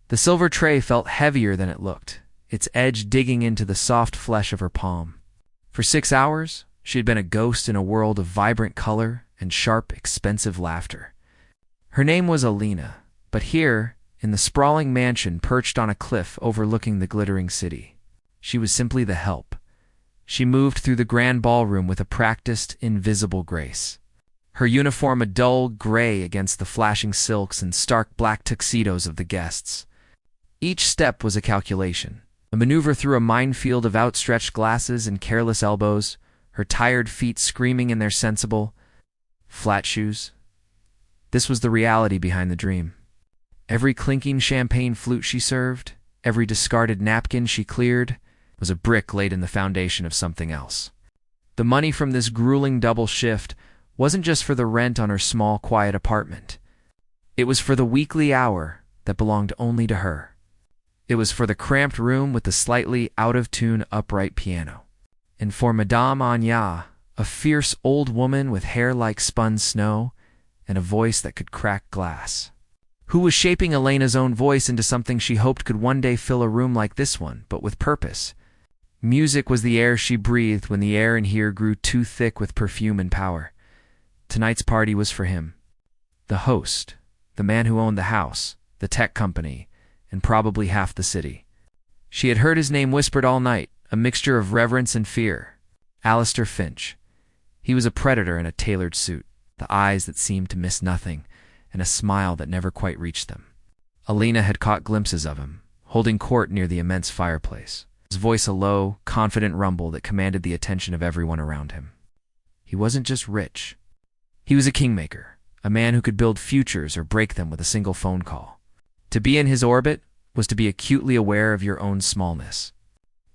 The silver tray felt heavier than it looked, its edge digging into the soft flesh of her palm. For 6 hours, she had been a ghost in a world of vibrant color and sharp, expensive laughter. Her name was Alina, but here, in the sprawling mansion perched on a cliff overlooking the glittering city, she was simply the help. She moved through the grand ballroom with a practiced, invisible grace. Her uniform a dull gray against the flashing silks and stark black tuxedos of the guests. Each step was a calculation, a maneuver through a minefield of outstretched glasses and careless elbows, her tired feet screaming in their sensible, flat shoes. This was the reality behind the dream. Every clinking champagne flute she served, every discarded napkin she cleared, was a brick laid in the foundation of something else. The money from this grueling double shift wasn't just for the rent on her small, quiet apartment. It was for the weekly hour that belonged only to her. It was for the cramped room with the slightly out-of-tune upright piano. And for Madame Anya, a fierce old woman with hair like spun snow and a voice that could crack glass, who was shaping Elena's own voice into something she hoped could one day fill a room like this one, but with purpose. Music was the air she breathed when the air in here grew too thick with perfume and power. Tonight's party was for him. The host, the man who owned the house, the tech company, and probably half the city. She had heard his name whispered all night, a mixture of reverence and fear. Alistair Finch. He was a predator in a tailored suit, the eyes that seemed to miss nothing, and a smile that never quite reached them. Alina had caught glimpses of him, holding court near the immense fireplace, his voice a low, confident rumble that commanded the attention of everyone around him. He wasn't just rich. He was a kingmaker, a man who could build futures or break them with a single phone call. To be in his orbit was to be acutely aware of your own smallness,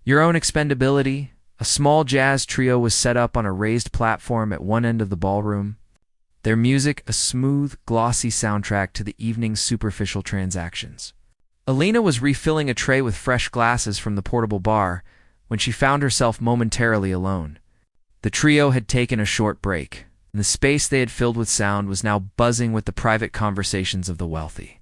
your own expendability. A small jazz trio was set up on a raised platform at one end of the ballroom, their music a smooth, glossy soundtrack to the evening's superficial transactions. Alina was refilling a tray with fresh glasses from the portable bar when she found herself momentarily alone. The trio had taken a short break, and the space they had filled with sound was now buzzing with the private conversations of the wealthy.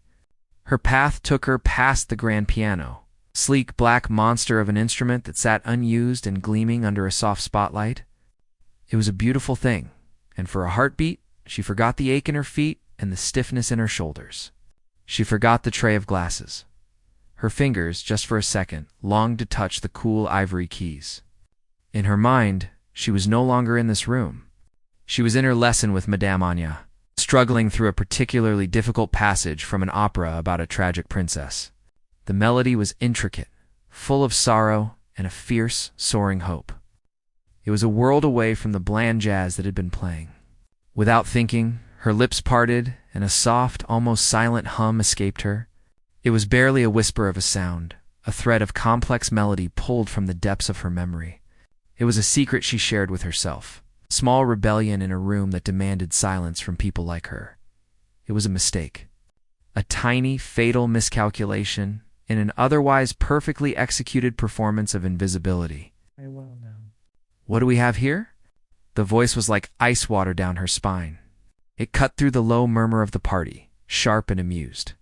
Her path took her past the grand piano, sleek black monster of an instrument that sat unused and gleaming under a soft spotlight. It was a beautiful thing, and for a heartbeat, she forgot the ache in her feet and the stiffness in her shoulders. She forgot the tray of glasses. Her fingers, just for a second, longed to touch the cool ivory keys. In her mind, she was no longer in this room. She was in her lesson with Madame Anya, struggling through a particularly difficult passage from an opera about a tragic princess. The melody was intricate, full of sorrow and a fierce, soaring hope. It was a world away from the bland jazz that had been playing. Without thinking, her lips parted and a soft, almost silent hum escaped her. It was barely a whisper of a sound, a thread of complex melody pulled from the depths of her memory. It was a secret she shared with herself, a small rebellion in a room that demanded silence from people like her. It was a mistake, a tiny, fatal miscalculation in an otherwise perfectly executed performance of invisibility. I will now. What do we have here? The voice was like ice water down her spine. It cut through the low murmur of the party, sharp and amused.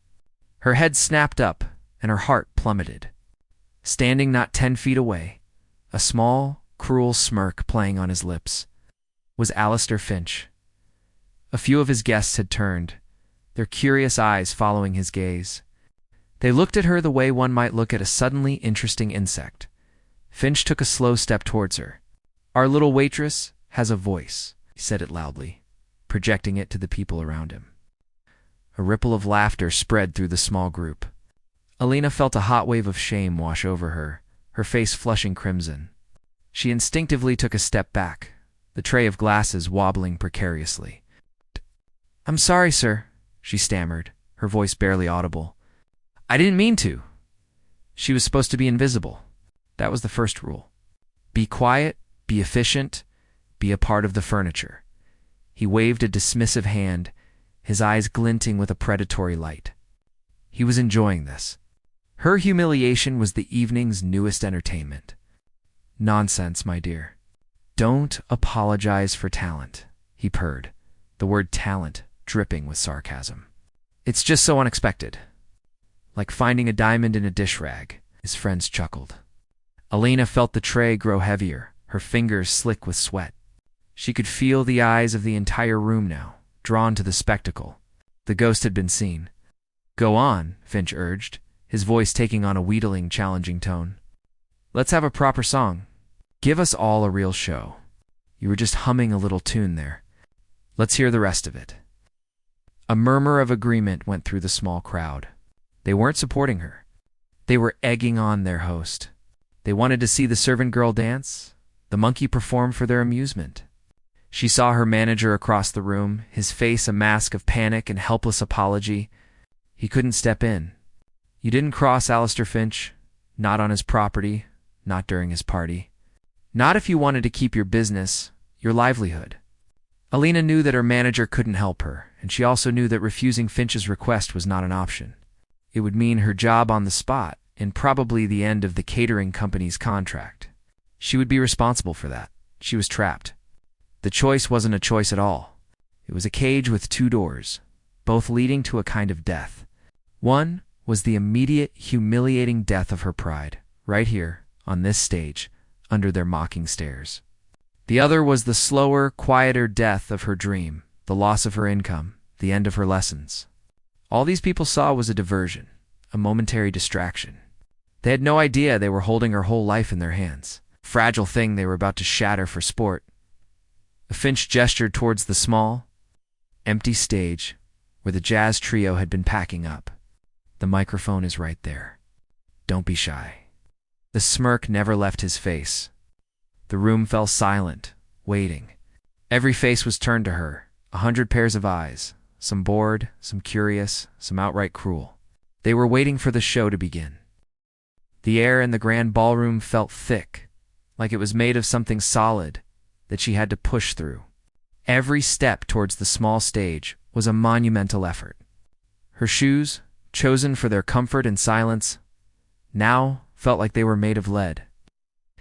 Her head snapped up, and her heart plummeted. Standing not 10 feet away, a small, cruel smirk playing on his lips, was Alistair Finch. A few of his guests had turned, their curious eyes following his gaze. They looked at her the way one might look at a suddenly interesting insect. Finch took a slow step towards her. "Our little waitress has a voice," he said it loudly, projecting it to the people around him. A ripple of laughter spread through the small group. Alina felt a hot wave of shame wash over her, her face flushing crimson. She instinctively took a step back, the tray of glasses wobbling precariously. "I'm sorry, sir," she stammered, her voice barely audible. "I didn't mean to." She was supposed to be invisible. That was the first rule. Be quiet, be efficient, be a part of the furniture. He waved a dismissive hand, his eyes glinting with a predatory light. He was enjoying this. Her humiliation was the evening's newest entertainment. "Nonsense, my dear. Don't apologize for talent," he purred, the word talent dripping with sarcasm. "It's just so unexpected. like finding a diamond in a dish rag, his friends chuckled. Alina felt the tray grow heavier, her fingers slick with sweat. She could feel the eyes of the entire room now, drawn to the spectacle. The ghost had been seen. "Go on," Finch urged, his voice taking on a wheedling, challenging tone. "Let's have a proper song. Give us all a real show. You were just humming a little tune there. Let's hear the rest of it." A murmur of agreement went through the small crowd. They weren't supporting her. They were egging on their host. They wanted to see the servant girl dance, the monkey perform for their amusement. She saw her manager across the room, his face a mask of panic and helpless apology. He couldn't step in. "You didn't cross Alistair Finch, not on his property, not during his party. Not if you wanted to keep your business, your livelihood." Alina knew that her manager couldn't help her, and she also knew that refusing Finch's request was not an option. It would mean her job on the spot, and probably the end of the catering company's contract. She would be responsible for that. She was trapped. The choice wasn't a choice at all. It was a cage with two doors, both leading to a kind of death. One was the immediate, humiliating death of her pride, right here, on this stage, under their mocking stares. The other was the slower, quieter death of her dream, the loss of her income, the end of her lessons. All these people saw was a diversion, a momentary distraction. They had no idea they were holding her whole life in their hands, a fragile thing they were about to shatter for sport. Finch gestured towards the small, empty stage where the jazz trio had been packing up. "The microphone is right there. Don't be shy." The smirk never left his face. The room fell silent, waiting. Every face was turned to her, 100 pairs of eyes, some bored, some curious, some outright cruel. They were waiting for the show to begin. The air in the grand ballroom felt thick, like it was made of something solid that she had to push through. Every step towards the small stage was a monumental effort. Her shoes, chosen for their comfort and silence, now felt like they were made of lead,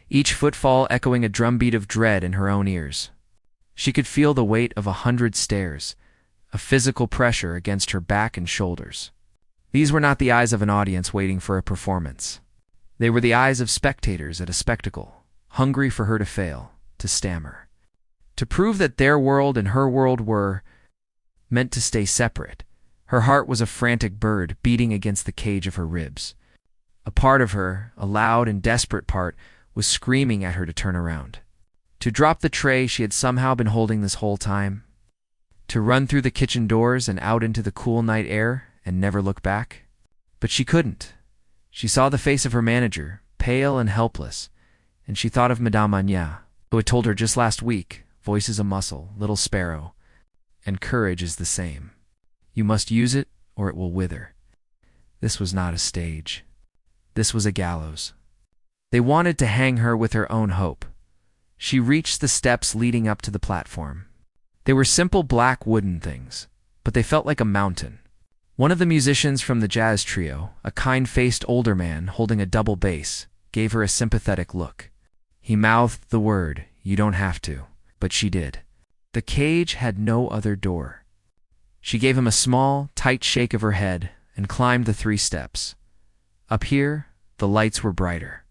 each footfall echoing a drumbeat of dread in her own ears. She could feel the weight of 100 stares, a physical pressure against her back and shoulders. These were not the eyes of an audience waiting for a performance. They were the eyes of spectators at a spectacle, hungry for her to fail, to stammer, to prove that their world and her world were meant to stay separate. Her heart was a frantic bird beating against the cage of her ribs. A part of her, a loud and desperate part, was screaming at her to turn around, to drop the tray she had somehow been holding this whole time, to run through the kitchen doors and out into the cool night air and never look back. But she couldn't. She saw the face of her manager, pale and helpless, and she thought of Madame Agna, who had told her just last week, "Voice is a muscle, little sparrow, and courage is the same. You must use it or it will wither." This was not a stage. This was a gallows. They wanted to hang her with her own hope. She reached the steps leading up to the platform. They were simple black wooden things, but they felt like a mountain. One of the musicians from the jazz trio, a kind-faced older man holding a double bass, gave her a sympathetic look. He mouthed the word, "You don't have to," but she did. The cage had no other door. She gave him a small, tight shake of her head and climbed the 3 steps. Up here, the lights were brighter.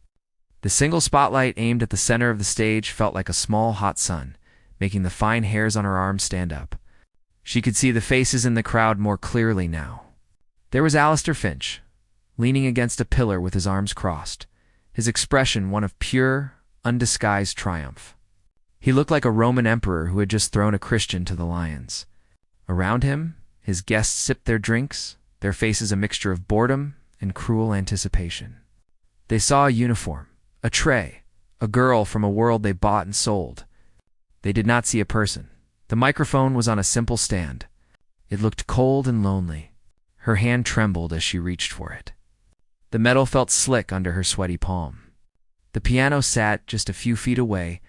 The single spotlight aimed at the center of the stage felt like a small, hot sun, making the fine hairs on her arms stand up. She could see the faces in the crowd more clearly now. There was Alistair Finch, leaning against a pillar with his arms crossed, his expression one of pure, undisguised triumph. He looked like a Roman emperor who had just thrown a Christian to the lions. Around him, his guests sipped their drinks, their faces a mixture of boredom and cruel anticipation. They saw a uniform, a tray, a girl from a world they bought and sold. They did not see a person. The microphone was on a simple stand. It looked cold and lonely. Her hand trembled as she reached for it. The metal felt slick under her sweaty palm. The piano sat just a few feet away,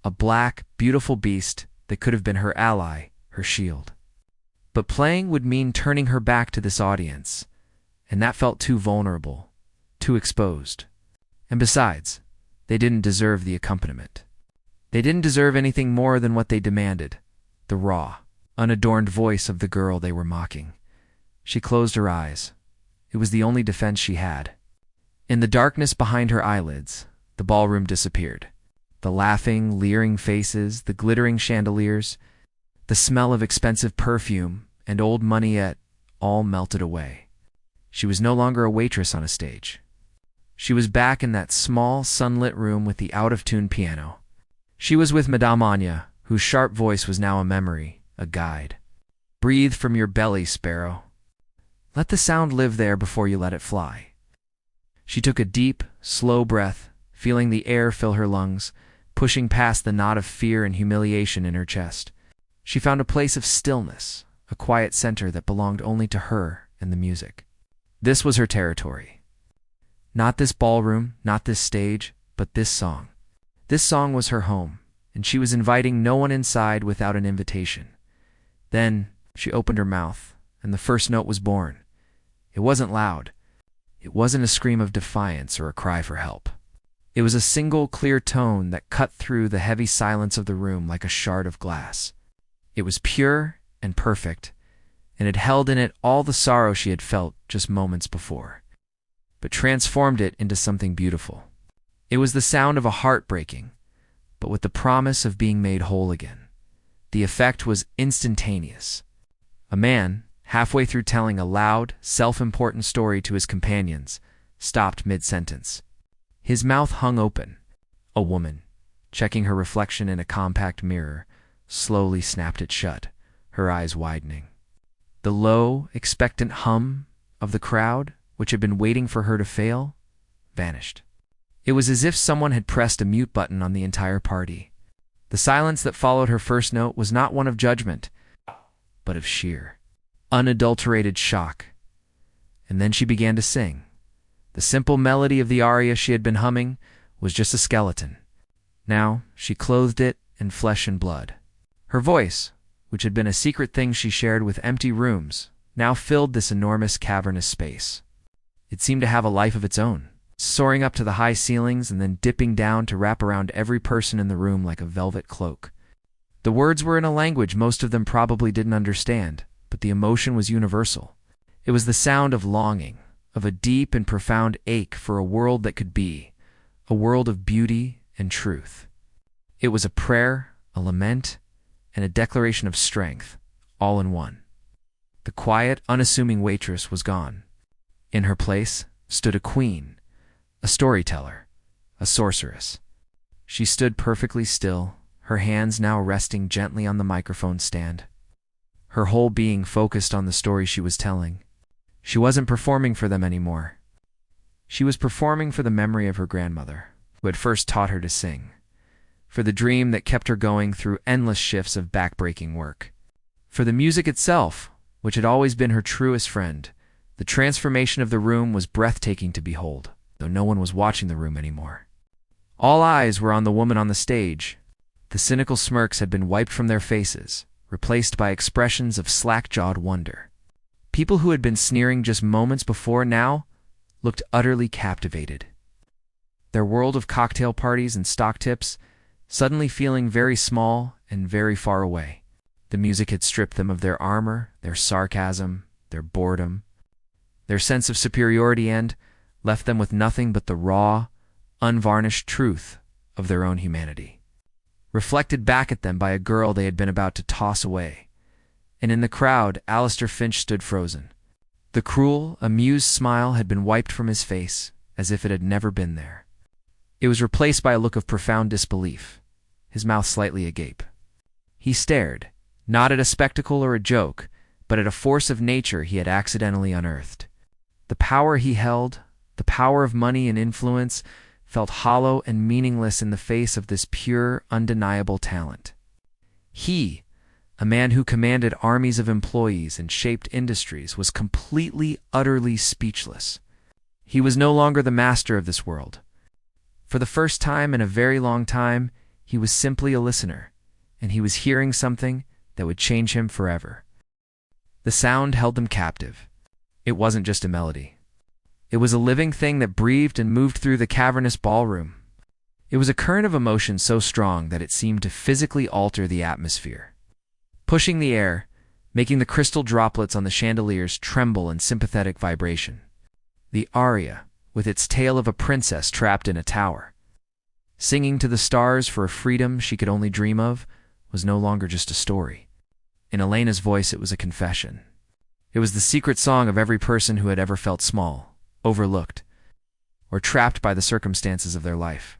a black, beautiful beast that could have been her ally, her shield. But playing would mean turning her back to this audience, and that felt too vulnerable, too exposed. And besides, they didn't deserve the accompaniment. They didn't deserve anything more than what they demanded, the raw, unadorned voice of the girl they were mocking. She closed her eyes. It was the only defense she had. In the darkness behind her eyelids, the ballroom disappeared. The laughing, leering faces, the glittering chandeliers, the smell of expensive perfume and old money all melted away. She was no longer a waitress on a stage. She was back in that small, sunlit room with the out-of-tune piano. She was with Madame Anya, whose sharp voice was now a memory, a guide. Breathe from your belly, sparrow. Let the sound live there before you let it fly. She took a deep, slow breath, feeling the air fill her lungs, pushing past the knot of fear and humiliation in her chest. She found a place of stillness, a quiet center that belonged only to her and the music. This was her territory. Not this ballroom, not this stage, but this song. This song was her home, and she was inviting no one inside without an invitation. Then she opened her mouth, and the first note was born. It wasn't loud. It wasn't a scream of defiance or a cry for help. It was a single, clear tone that cut through the heavy silence of the room like a shard of glass. It was pure and perfect, and it held in it all the sorrow she had felt just moments before, but transformed it into something beautiful. It was the sound of a heart breaking, but with the promise of being made whole again. The effect was instantaneous. A man, halfway through telling a loud, self-important story to his companions, stopped mid-sentence. His mouth hung open. A woman, checking her reflection in a compact mirror, slowly snapped it shut, her eyes widening. The low, expectant hum of the crowd, which had been waiting for her to fail, vanished. It was as if someone had pressed a mute button on the entire party. The silence that followed her first note was not one of judgment, but of sheer, unadulterated shock. And then she began to sing. The simple melody of the aria she had been humming was just a skeleton. Now she clothed it in flesh and blood. Her voice, which had been a secret thing she shared with empty rooms, now filled this enormous cavernous space. It seemed to have a life of its own, soaring up to the high ceilings and then dipping down to wrap around every person in the room like a velvet cloak. The words were in a language most of them probably didn't understand, but the emotion was universal. It was the sound of longing, of a deep and profound ache for a world that could be, a world of beauty and truth. It was a prayer, a lament, and a declaration of strength, all in one. The quiet, unassuming waitress was gone. In her place stood a queen, a storyteller, a sorceress. She stood perfectly still, her hands now resting gently on the microphone stand. Her whole being focused on the story she was telling. She wasn't performing for them anymore. She was performing for the memory of her grandmother, who had first taught her to sing, for the dream that kept her going through endless shifts of backbreaking work, for the music itself, which had always been her truest friend. The transformation of the room was breathtaking to behold, though no one was watching the room anymore. All eyes were on the woman on the stage. The cynical smirks had been wiped from their faces, replaced by expressions of slack-jawed wonder. People who had been sneering just moments before now looked utterly captivated. Their world of cocktail parties and stock tips suddenly feeling very small and very far away. The music had stripped them of their armor, their sarcasm, their boredom, their sense of superiority, and left them with nothing but the raw, unvarnished truth of their own humanity, reflected back at them by a girl they had been about to toss away. And in the crowd, Alistair Finch stood frozen. The cruel, amused smile had been wiped from his face, as if it had never been there. It was replaced by a look of profound disbelief, his mouth slightly agape. He stared, not at a spectacle or a joke, but at a force of nature he had accidentally unearthed. The power he held, the power of money and influence, felt hollow and meaningless in the face of this pure, undeniable talent. He, a man who commanded armies of employees and shaped industries, was completely, utterly speechless. He was no longer the master of this world. For the first time in a very long time, he was simply a listener, and he was hearing something that would change him forever. The sound held them captive. It wasn't just a melody. It was a living thing that breathed and moved through the cavernous ballroom. It was a current of emotion so strong that it seemed to physically alter the atmosphere, pushing the air, making the crystal droplets on the chandeliers tremble in sympathetic vibration. The aria, with its tale of a princess trapped in a tower, singing to the stars for a freedom she could only dream of, was no longer just a story. In Elena's voice, it was a confession. It was the secret song of every person who had ever felt small, overlooked, or trapped by the circumstances of their life.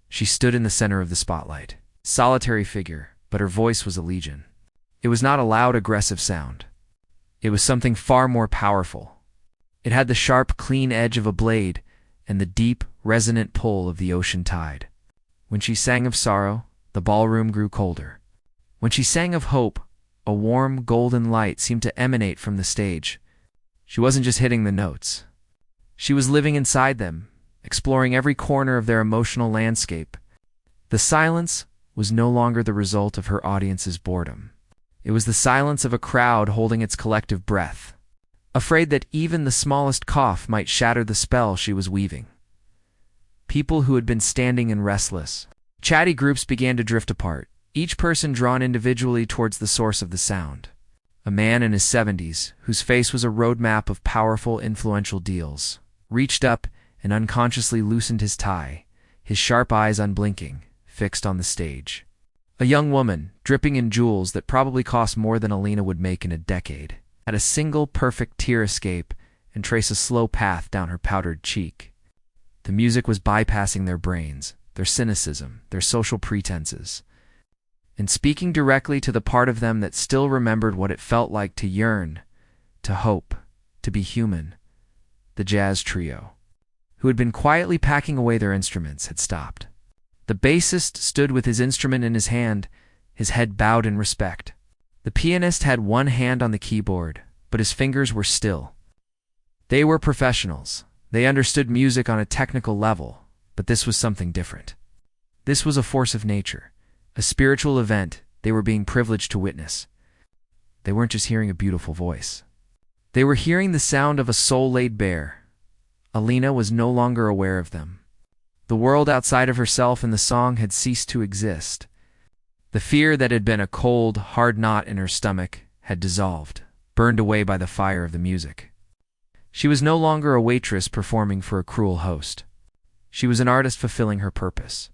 She stood in the center of the spotlight, solitary figure, but her voice was a legion. It was not a loud, aggressive sound. It was something far more powerful. It had the sharp, clean edge of a blade and the deep, resonant pull of the ocean tide. When she sang of sorrow, the ballroom grew colder. When she sang of hope, a warm, golden light seemed to emanate from the stage. She wasn't just hitting the notes. She was living inside them, exploring every corner of their emotional landscape. The silence was no longer the result of her audience's boredom. It was the silence of a crowd holding its collective breath, afraid that even the smallest cough might shatter the spell she was weaving. People who had been standing in restless, chatty groups began to drift apart, each person drawn individually towards the source of the sound. A man in his 70s, whose face was a roadmap of powerful, influential deals, reached up and unconsciously loosened his tie, his sharp eyes unblinking, fixed on the stage. A young woman, dripping in jewels that probably cost more than Elena would make in a decade, had a single perfect tear escape and trace a slow path down her powdered cheek. The music was bypassing their brains, their cynicism, their social pretenses, and speaking directly to the part of them that still remembered what it felt like to yearn, to hope, to be human. The jazz trio, who had been quietly packing away their instruments, had stopped. The bassist stood with his instrument in his hand, his head bowed in respect. The pianist had one hand on the keyboard, but his fingers were still. They were professionals. They understood music on a technical level, but this was something different. This was a force of nature, a spiritual event they were being privileged to witness. They weren't just hearing a beautiful voice. They were hearing the sound of a soul laid bare. Elena was no longer aware of them. The world outside of herself and the song had ceased to exist. The fear that had been a cold, hard knot in her stomach had dissolved, burned away by the fire of the music. She was no longer a waitress performing for a cruel host. She was an artist fulfilling her purpose.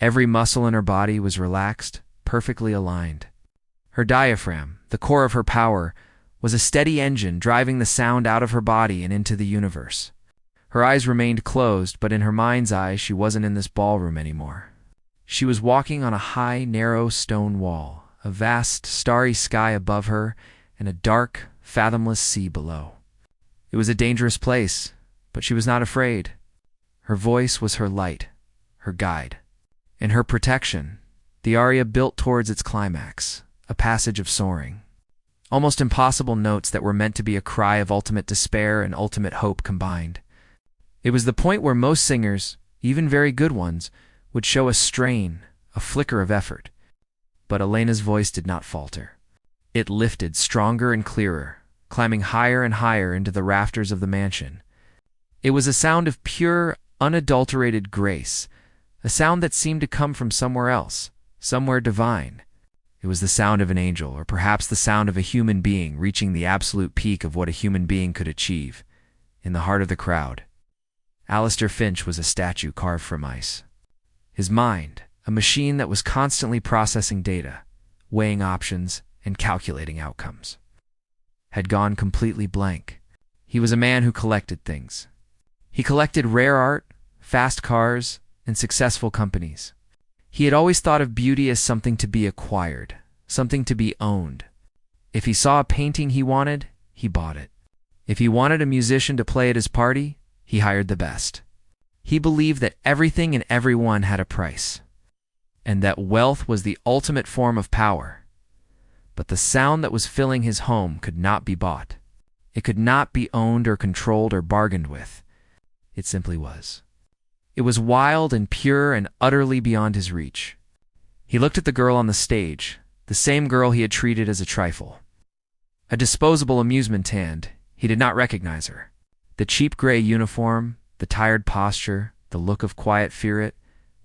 Every muscle in her body was relaxed, perfectly aligned. Her diaphragm, the core of her power, was a steady engine driving the sound out of her body and into the universe. Her eyes remained closed, but in her mind's eye she wasn't in this ballroom anymore. She was walking on a high, narrow stone wall, a vast, starry sky above her, and a dark, fathomless sea below. It was a dangerous place, but she was not afraid. Her voice was her light, her guide. In her protection, the aria built towards its climax, a passage of soaring. Almost impossible notes that were meant to be a cry of ultimate despair and ultimate hope combined. It was the point where most singers, even very good ones, would show a strain, a flicker of effort. But Elena's voice did not falter. It lifted stronger and clearer, climbing higher and higher into the rafters of the mansion. It was a sound of pure, unadulterated grace, a sound that seemed to come from somewhere else, somewhere divine. It was the sound of an angel, or perhaps the sound of a human being reaching the absolute peak of what a human being could achieve. In the heart of the crowd, Alistair Finch was a statue carved from ice. His mind, a machine that was constantly processing data, weighing options, and calculating outcomes, had gone completely blank. He was a man who collected things. He collected rare art, fast cars, and successful companies. He had always thought of beauty as something to be acquired, something to be owned. If he saw a painting he wanted, he bought it. If he wanted a musician to play at his party, he hired the best. He believed that everything and everyone had a price, and that wealth was the ultimate form of power. But the sound that was filling his home could not be bought. It could not be owned or controlled or bargained with. It simply was. It was wild and pure and utterly beyond his reach. He looked at the girl on the stage, the same girl he had treated as a trifle. A disposable amusement hand. He did not recognize her. The cheap gray uniform, the tired posture, the look of quiet fear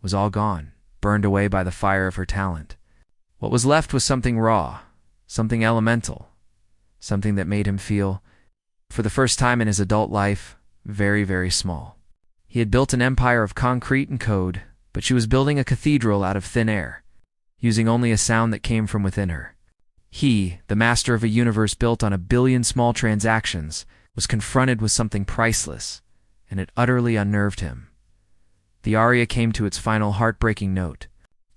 was all gone, burned away by the fire of her talent. What was left was something raw, something elemental, something that made him feel, for the first time in his adult life, very, very small. He had built an empire of concrete and code, but she was building a cathedral out of thin air, using only a sound that came from within her. He, the master of a universe built on 1 billion small transactions, was confronted with something priceless, and it utterly unnerved him. The aria came to its final heartbreaking note.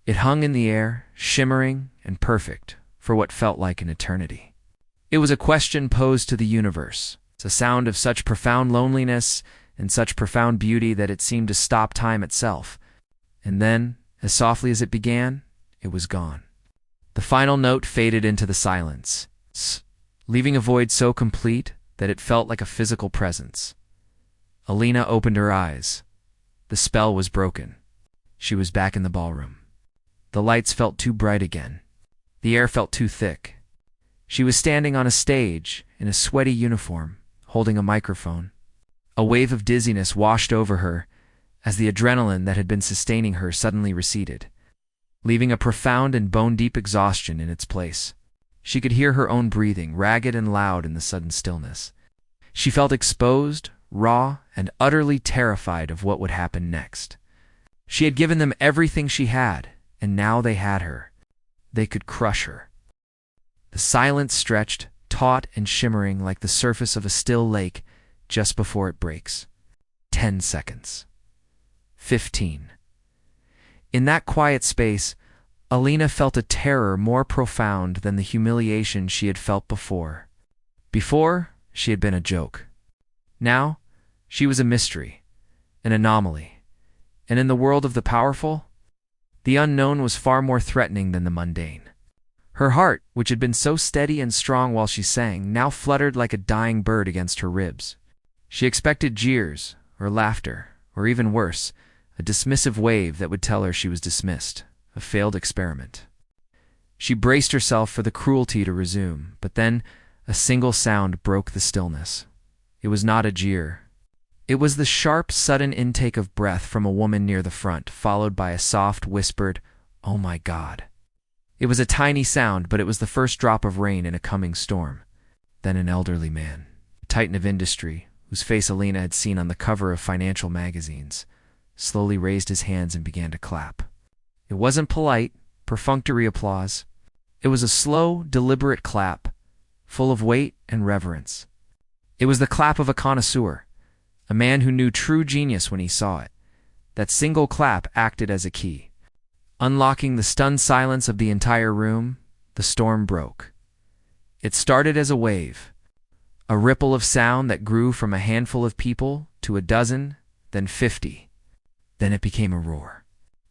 It hung in the air, shimmering and perfect, for what felt like an eternity. It was a question posed to the universe. It's a sound of such profound loneliness and such profound beauty that it seemed to stop time itself. And then, as softly as it began, it was gone. The final note faded into the silence, leaving a void so complete that it felt like a physical presence. Alina opened her eyes. The spell was broken. She was back in the ballroom. The lights felt too bright again. The air felt too thick. She was standing on a stage in a sweaty uniform, holding a microphone. A wave of dizziness washed over her as the adrenaline that had been sustaining her suddenly receded, leaving a profound and bone-deep exhaustion in its place. She could hear her own breathing, ragged and loud in the sudden stillness. She felt exposed, raw, and utterly terrified of what would happen next. She had given them everything she had, and now they had her. They could crush her. The silence stretched, taut and shimmering like the surface of a still lake just before it breaks. 10 seconds. 15. In that quiet space, Alina felt a terror more profound than the humiliation she had felt before. Before, she had been a joke. Now, she was a mystery, an anomaly. And in the world of the powerful, the unknown was far more threatening than the mundane. Her heart, which had been so steady and strong while she sang, now fluttered like a dying bird against her ribs. She expected jeers, or laughter, or even worse, a dismissive wave that would tell her she was dismissed, a failed experiment. She braced herself for the cruelty to resume, but then a single sound broke the stillness. It was not a jeer. It was the sharp, sudden intake of breath from a woman near the front, followed by a soft, whispered, "Oh my God." It was a tiny sound, but it was the first drop of rain in a coming storm. Then an elderly man, a titan of industry, whose face Alina had seen on the cover of financial magazines, slowly raised his hands and began to clap. It wasn't polite, perfunctory applause. It was a slow, deliberate clap, full of weight and reverence. It was the clap of a connoisseur, a man who knew true genius when he saw it. That single clap acted as a key. Unlocking the stunned silence of the entire room, the storm broke. It started as a wave, a ripple of sound that grew from a handful of people to a dozen, then 50. Then it became a roar.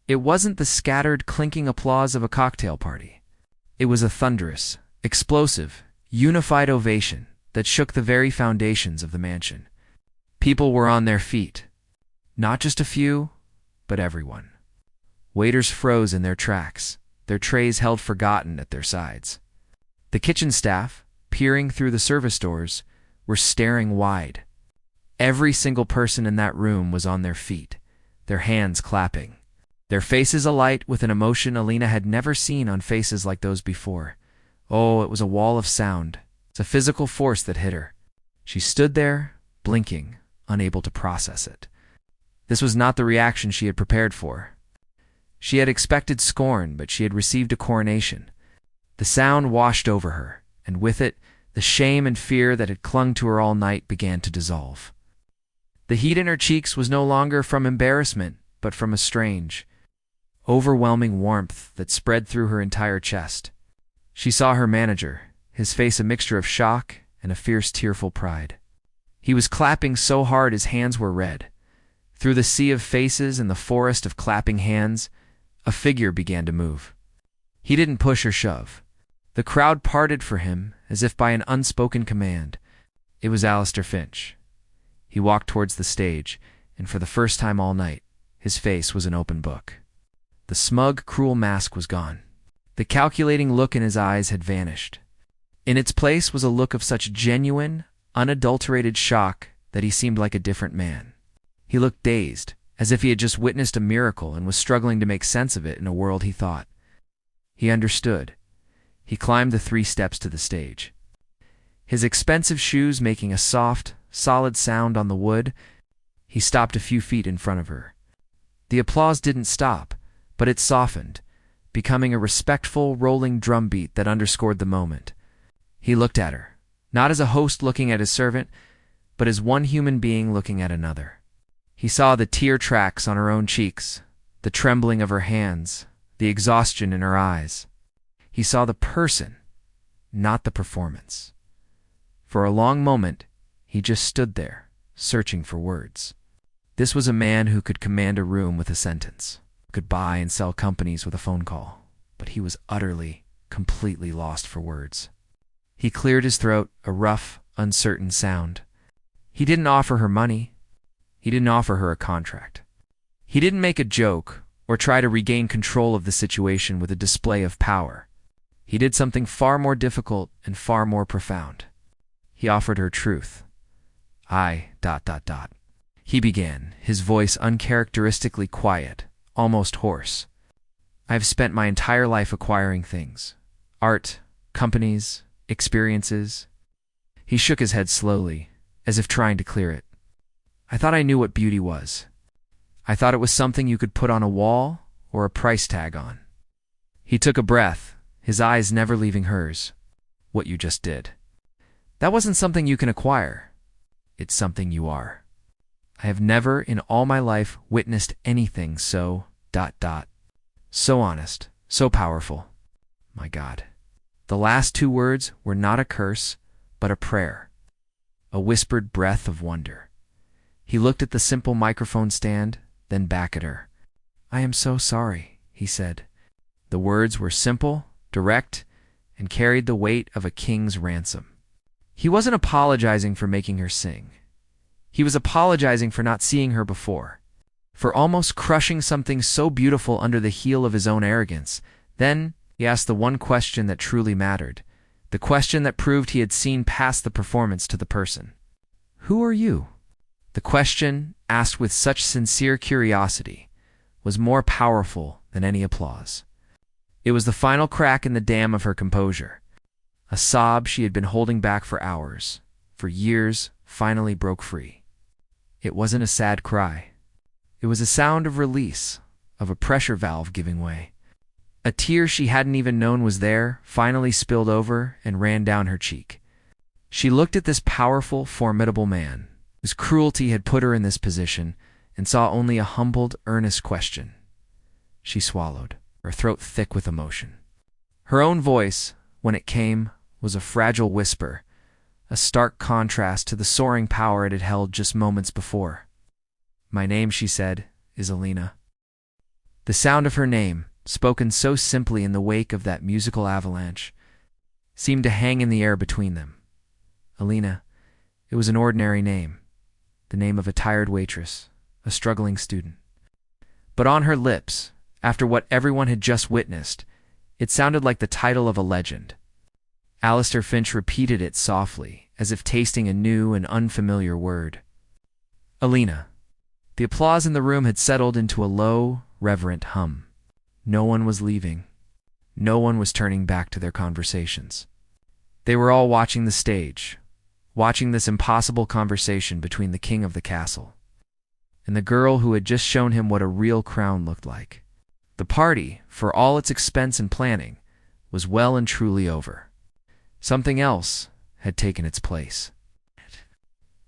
It wasn't the scattered, clinking applause of a cocktail party. It was a thunderous, explosive, unified ovation that shook the very foundations of the mansion. People were on their feet. Not just a few, but everyone. Waiters froze in their tracks, their trays held forgotten at their sides. The kitchen staff, peering through the service doors, were staring wide. Every single person in that room was on their feet, their hands clapping, their faces alight with an emotion Alina had never seen on faces like those before. Oh, it was a wall of sound. It's a physical force that hit her. She stood there, blinking, unable to process it. This was not the reaction she had prepared for. She had expected scorn, but she had received a coronation. The sound washed over her, and with it, the shame and fear that had clung to her all night began to dissolve. The heat in her cheeks was no longer from embarrassment, but from a strange, overwhelming warmth that spread through her entire chest. She saw her manager, his face a mixture of shock and a fierce, tearful pride. He was clapping so hard his hands were red. Through the sea of faces and the forest of clapping hands, a figure began to move. He didn't push or shove. The crowd parted for him as if by an unspoken command. It was Alistair Finch. He walked towards the stage, and for the first time all night, his face was an open book. The smug, cruel mask was gone. The calculating look in his eyes had vanished. In its place was a look of such genuine, unadulterated shock that he seemed like a different man. He looked dazed, as if he had just witnessed a miracle and was struggling to make sense of it in a world he thought. He understood. He climbed the 3 steps to the stage. His expensive shoes making a soft, solid sound on the wood. He stopped a few feet in front of her. The applause didn't stop, but it softened, becoming a respectful, rolling drumbeat that underscored the moment. He looked at her, not as a host looking at his servant, but as one human being looking at another. He saw the tear tracks on her own cheeks, the trembling of her hands, the exhaustion in her eyes. He saw the person, not the performance. For a long moment, he just stood there, searching for words. This was a man who could command a room with a sentence, could buy and sell companies with a phone call, but he was utterly, completely lost for words. He cleared his throat, a rough, uncertain sound. He didn't offer her money. He didn't offer her a contract. He didn't make a joke or try to regain control of the situation with a display of power. He did something far more difficult and far more profound. He offered her truth. He began, his voice uncharacteristically quiet, almost hoarse. I've spent my entire life acquiring things. Art, companies, experiences. He shook his head slowly, as if trying to clear it. I thought I knew what beauty was. I thought it was something you could put on a wall or a price tag on. He took a breath, his eyes never leaving hers. What you just did. That wasn't something you can acquire. It's something you are. I have never in all my life witnessed anything so ... So honest, so powerful. My God. The last two words were not a curse, but a prayer. A whispered breath of wonder. He looked at the simple microphone stand, then back at her. I am so sorry, he said. The words were simple, direct, and carried the weight of a king's ransom. He wasn't apologizing for making her sing. He was apologizing for not seeing her before, for almost crushing something so beautiful under the heel of his own arrogance. Then he asked the one question that truly mattered, the question that proved he had seen past the performance to the person. Who are you? The question, asked with such sincere curiosity, was more powerful than any applause. It was the final crack in the dam of her composure. A sob she had been holding back for hours, for years, finally broke free. It wasn't a sad cry. It was a sound of release, of a pressure valve giving way. A tear she hadn't even known was there finally spilled over and ran down her cheek. She looked at this powerful, formidable man, whose cruelty had put her in this position, and saw only a humbled, earnest question. She swallowed, her throat thick with emotion. Her own voice, when it came, was a fragile whisper, a stark contrast to the soaring power it had held just moments before. My name, she said, is Alina. The sound of her name, spoken so simply in the wake of that musical avalanche, seemed to hang in the air between them. Alina, it was an ordinary name, the name of a tired waitress, a struggling student. But on her lips, after what everyone had just witnessed, it sounded like the title of a legend. Alistair Finch repeated it softly, as if tasting a new and unfamiliar word. Alina. The applause in the room had settled into a low, reverent hum. No one was leaving. No one was turning back to their conversations. They were all watching the stage, watching this impossible conversation between the king of the castle and the girl who had just shown him what a real crown looked like. The party, for all its expense and planning, was well and truly over. Something else had taken its place.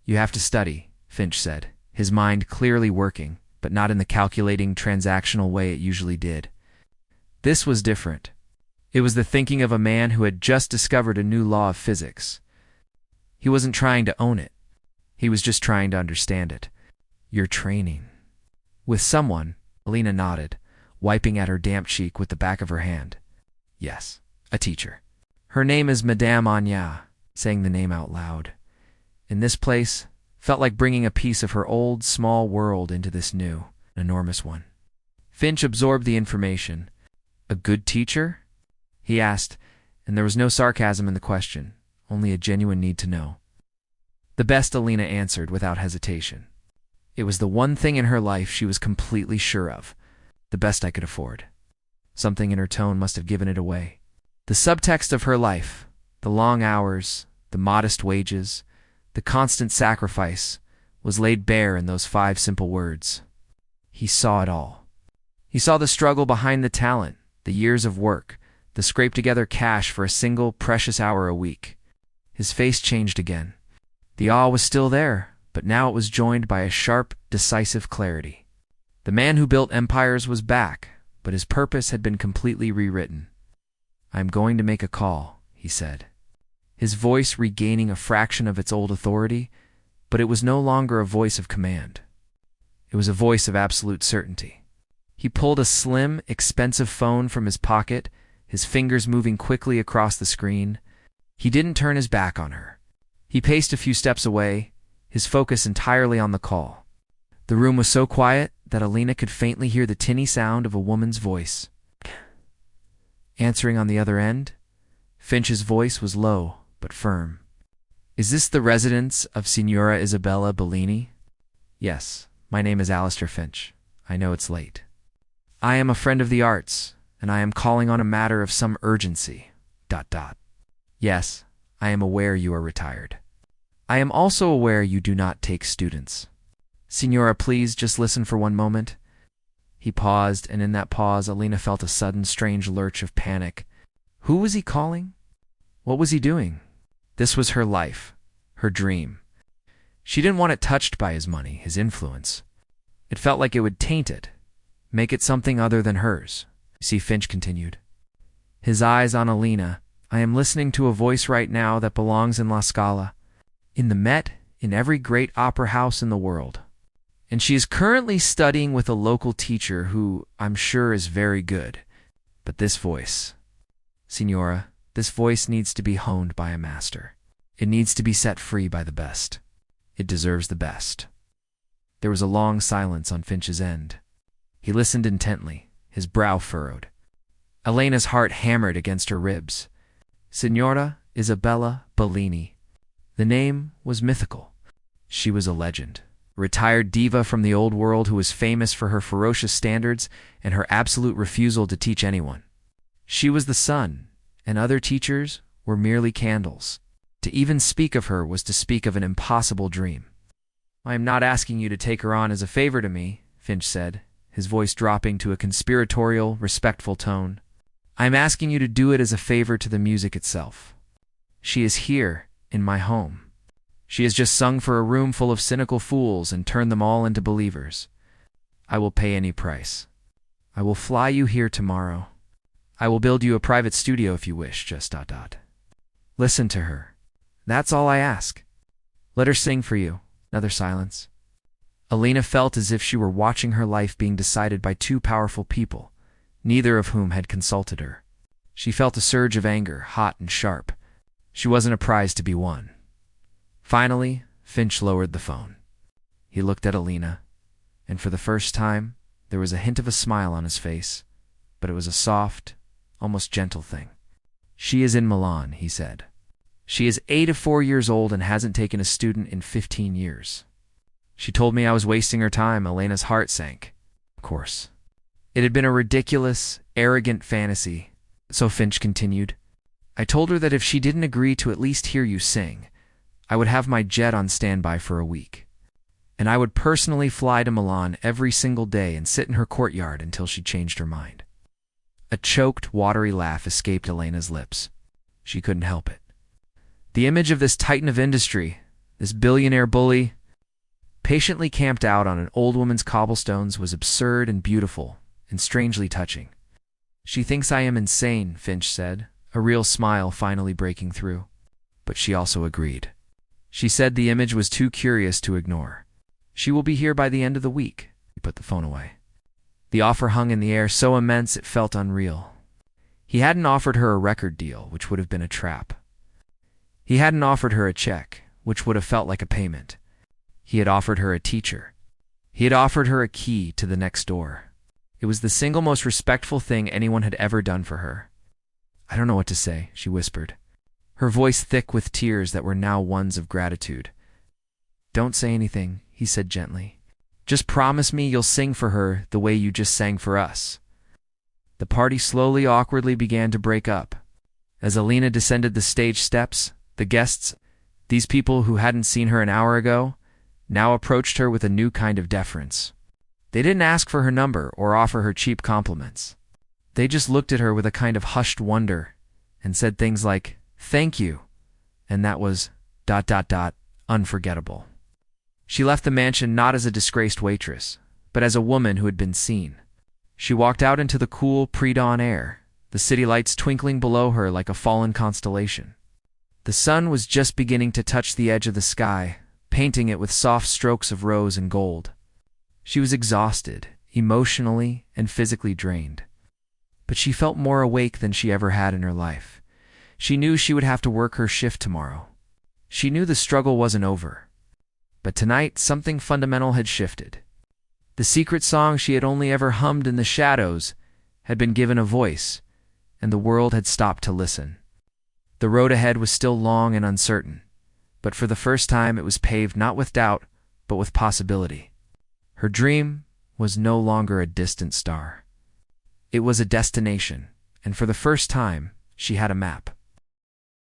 You have to study, Finch said, his mind clearly working, but not in the calculating, transactional way it usually did. This was different. It was the thinking of a man who had just discovered a new law of physics. He wasn't trying to own it. He was just trying to understand it. You're training. With someone, Alina nodded, wiping at her damp cheek with the back of her hand. Yes, a teacher. Her name is Madame Anya, saying the name out loud. In this place, felt like bringing a piece of her old, small world into this new, enormous one. Finch absorbed the information. A good teacher? He asked, and there was no sarcasm in the question, only a genuine need to know. The best, Alina answered without hesitation. It was the one thing in her life she was completely sure of. The best I could afford. Something in her tone must have given it away. The subtext of her life, the long hours, the modest wages, the constant sacrifice, was laid bare in those 5 simple words. He saw it all. He saw the struggle behind the talent, the years of work, the scrape-together cash for a single precious hour a week. His face changed again. The awe was still there, but now it was joined by a sharp, decisive clarity. The man who built empires was back, but his purpose had been completely rewritten. "I am going to make a call," he said, his voice regaining a fraction of its old authority, but it was no longer a voice of command. It was a voice of absolute certainty. He pulled a slim, expensive phone from his pocket, his fingers moving quickly across the screen. He didn't turn his back on her. He paced a few steps away, his focus entirely on the call. The room was so quiet that Alina could faintly hear the tinny sound of a woman's voice. Answering on the other end, Finch's voice was low but firm. "Is this the residence of Signora Isabella Bellini?" "Yes, my name is Alistair Finch. I know it's late. I am a friend of the arts, and I am calling on a matter of some urgency. ... Yes, I am aware you are retired. I am also aware you do not take students. Signora, please just listen for one moment." He paused, and in that pause, Alina felt a sudden, strange lurch of panic. Who was he calling? What was he doing? This was her life, her dream. She didn't want it touched by his money, his influence. It felt like it would taint it, make it something other than hers. See, Finch continued, his eyes on Alina. "I am listening to a voice right now that belongs in La Scala, in the Met, in every great opera house in the world. And she is currently studying with a local teacher who, I'm sure, is very good. But this voice, Signora, this voice needs to be honed by a master. It needs to be set free by the best. It deserves the best." There was a long silence on Finch's end. He listened intently, his brow furrowed. Elena's heart hammered against her ribs. Signora Isabella Bellini. The name was mythical. She was a legend. A retired diva from the old world who was famous for her ferocious standards and her absolute refusal to teach anyone. She was the sun, and other teachers were merely candles. To even speak of her was to speak of an impossible dream. "I am not asking you to take her on as a favor to me," Finch said, his voice dropping to a conspiratorial, respectful tone. "I am asking you to do it as a favor to the music itself. She is here, in my home. She has just sung for a room full of cynical fools and turned them all into believers. I will pay any price. I will fly you here tomorrow. I will build you a private studio if you wish, just ... Listen to her. That's all I ask. Let her sing for you." Another silence. Alina felt as if she were watching her life being decided by 2 powerful people, neither of whom had consulted her. She felt a surge of anger, hot and sharp. She wasn't a prize to be won. Finally, Finch lowered the phone. He looked at Alina, and for the first time, there was a hint of a smile on his face, but it was a soft, almost gentle thing. "She is in Milan," he said. "She is 84 years old and hasn't taken a student in 15 years. She told me I was wasting her time." Elena's heart sank. Of course. It had been a ridiculous, arrogant fantasy. So Finch continued, "I told her that if she didn't agree to at least hear you sing, I would have my jet on standby for a week. And I would personally fly to Milan every single day and sit in her courtyard until she changed her mind." A choked, watery laugh escaped Elena's lips. She couldn't help it. The image of this titan of industry, this billionaire bully, patiently camped out on an old woman's cobblestones was absurd and beautiful and strangely touching. "She thinks I am insane," Finch said, a real smile finally breaking through. But she also agreed. She said the image was too curious to ignore. "She will be here by the end of the week." He put the phone away. The offer hung in the air so immense it felt unreal. He hadn't offered her a record deal, which would have been a trap. He hadn't offered her a check, which would have felt like a payment. He had offered her a teacher. He had offered her a key to the next door. It was the single most respectful thing anyone had ever done for her. "I don't know what to say," she whispered, her voice thick with tears that were now ones of gratitude. "Don't say anything," he said gently. "Just promise me you'll sing for her the way you just sang for us." The party slowly, awkwardly began to break up. As Alina descended the stage steps, the guests These people who hadn't seen her an hour ago now approached her with a new kind of deference. They didn't ask for her number or offer her cheap compliments. They just looked at her with a kind of hushed wonder and said things like, "Thank you," and that was ... unforgettable. She left the mansion not as a disgraced waitress, but as a woman who had been seen. She walked out into the cool pre-dawn air, the city lights twinkling below her like a fallen constellation. The sun was just beginning to touch the edge of the sky, painting it with soft strokes of rose and gold. She was exhausted, emotionally and physically drained. But she felt more awake than she ever had in her life. She knew she would have to work her shift tomorrow. She knew the struggle wasn't over. But tonight, something fundamental had shifted. The secret song she had only ever hummed in the shadows had been given a voice, and the world had stopped to listen. The road ahead was still long and uncertain, but for the first time it was paved not with doubt, but with possibility. Her dream was no longer a distant star. It was a destination, and for the first time, she had a map.